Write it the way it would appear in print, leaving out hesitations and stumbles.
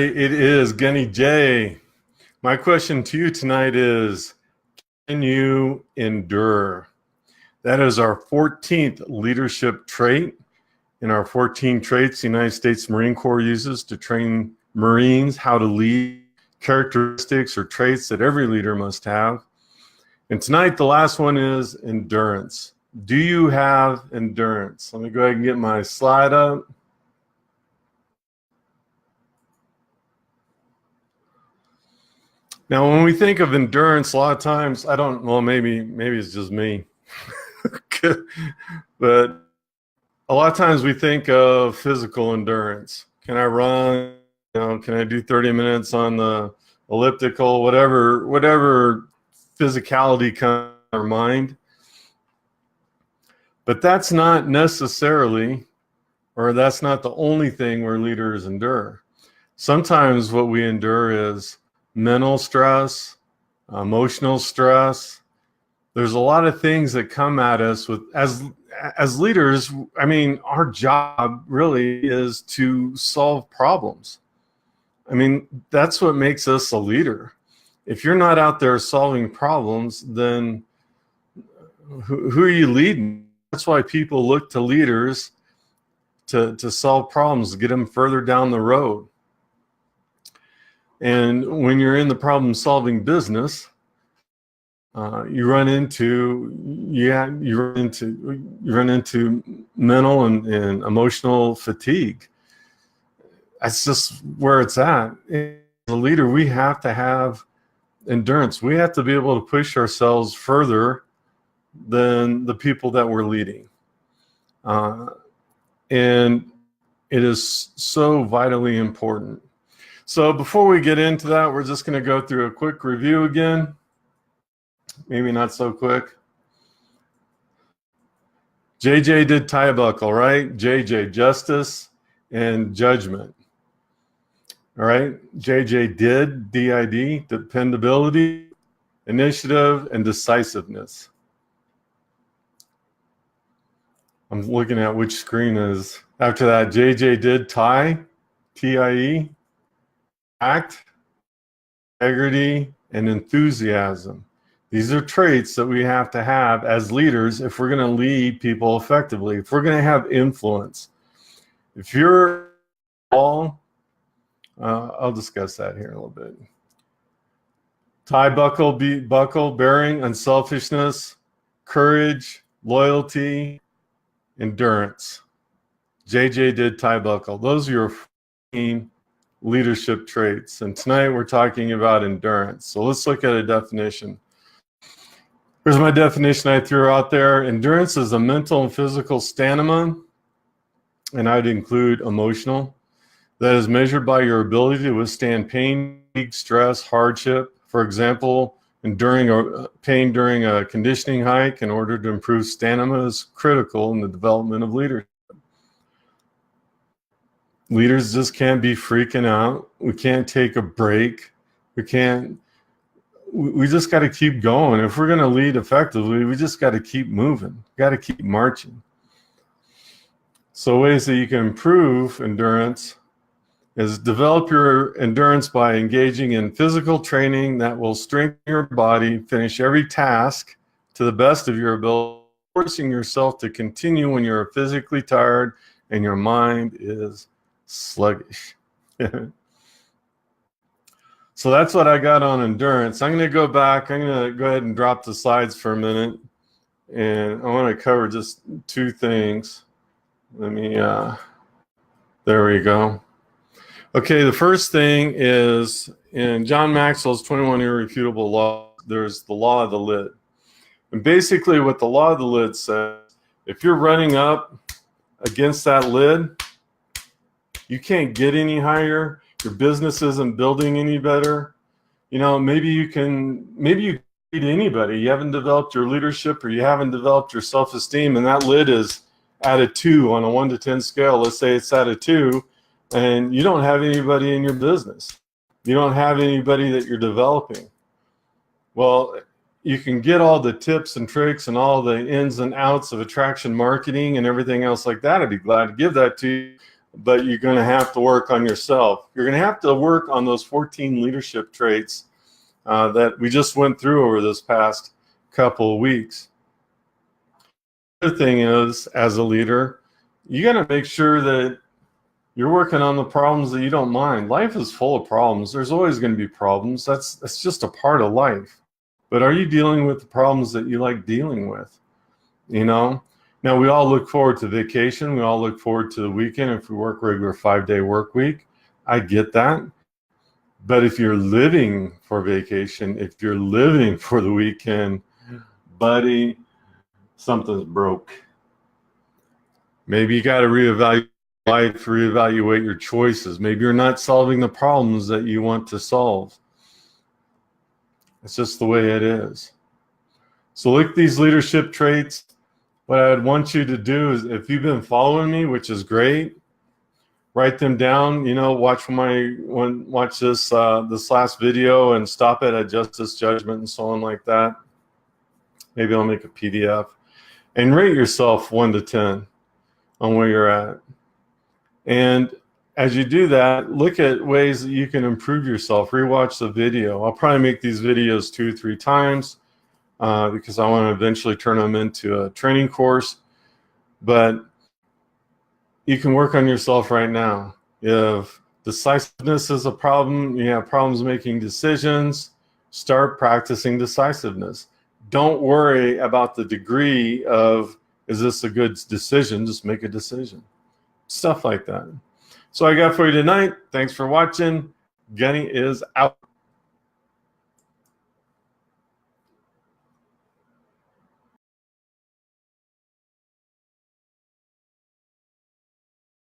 everybody. It is Gunny J. My question to you tonight is, can you endure? That is our 14th leadership trait in our 14 traits the United States Marine Corps uses to train Marines how to lead, characteristics or traits that every leader must have. And tonight, the last one is endurance. Do you have endurance? Let me go ahead and get my slide up. Now, when we think of endurance, a lot of times, maybe it's just me. But a lot of times we think of physical endurance. Can I run? Can I do 30 minutes on the elliptical? Whatever physicality comes to our mind. But that's not necessarily, or that's not the only thing where leaders endure. Sometimes what we endure is mental stress, emotional stress. There's a lot of things that come at us with as leaders. I mean, our job really is to solve problems. I mean, that's what makes us a leader. If you're not out there solving problems, then who are you leading? That's why people look to leaders to solve problems, to get them further down the road. And when you're in the problem-solving business, you run into mental and emotional fatigue. That's just where it's at. As a leader, we have to have endurance. We have to be able to push ourselves further than the people that we're leading. And it is so vitally important. So before we get into that, we're just going to go through a quick review again. Maybe not so quick. JJ did tie buckle, right? JJ, justice and judgment. All right. JJ did, DID, dependability, initiative, and decisiveness. I'm looking at which screen is. After that, JJ did tie, TIE, act, integrity, and enthusiasm. These are traits that we have to have as leaders if we're going to lead people effectively, if we're going to have influence. If you're all, I'll discuss that here in a little bit. Tie, buckle, buckle, bearing, unselfishness, courage, loyalty, endurance. JJ did tie, buckle. Those are your 14 leadership traits. And tonight we're talking about endurance. So let's look at a definition. Here's my definition I threw out there. Endurance is a mental and physical stamina, and I'd include emotional, that is measured by your ability to withstand pain, fatigue, stress, hardship. For example, enduring pain during a conditioning hike in order to improve stamina is critical in the development of leadership. Leaders just can't be freaking out. We can't take a break. We just got to keep going. If we're going to lead effectively, we just got to keep moving. Got to keep marching. So ways that you can improve endurance is develop your endurance by engaging in physical training that will strengthen your body, finish every task to the best of your ability, forcing yourself to continue when you're physically tired and your mind is sluggish. So that's what I got on endurance. I'm going to go back. I'm going to go ahead and drop the slides for a minute. And I want to cover just two things. Let me, there we go. Okay, the first thing is in John Maxwell's 21 Irrefutable Law, there's the law of the lid. And basically what the law of the lid says, if you're running up against that lid, you can't get any higher. Your business isn't building any better. Maybe you lead anybody. You haven't developed your leadership or you haven't developed your self-esteem, and that lid is at a 2 on a 1 to 10 scale. Let's say it's at a 2, and you don't have anybody in your business. You don't have anybody that you're developing. Well, you can get all the tips and tricks and all the ins and outs of attraction marketing and everything else like that. I'd be glad to give that to you. but you're going to have to work on yourself. You're going to have to work on those 14 leadership traits that we just went through over this past couple of weeks. The other thing is, as a leader, you got to make sure that you're working on the problems that you don't mind. Life is full of problems. There's always going to be problems. That's just a part of life. But are you dealing with the problems that you like dealing with? You know? Now, we all look forward to vacation. We all look forward to the weekend if we work regular 5-day work week. I get that. But if you're living for vacation, if you're living for the weekend, buddy, something's broke. Maybe you got to reevaluate life, reevaluate your choices. Maybe you're not solving the problems that you want to solve. It's just the way it is. So look at these leadership traits. What I would want you to do is, if you've been following me, which is great, write them down. You know, watch this this last video and stop it at justice, judgment, and so on like that. Maybe I'll make a PDF and rate yourself 1 to 10 on where you're at. And as you do that, look at ways that you can improve yourself. Rewatch the video. I'll probably make these videos 2 or 3 times because I want to eventually turn them into a training course. But you can work on yourself right now. If decisiveness is a problem, you have problems making decisions, start practicing decisiveness. Don't worry about the degree of, is this a good decision? Just make a decision. Stuff like that. So I got for you tonight. Thanks for watching. Gunny is out.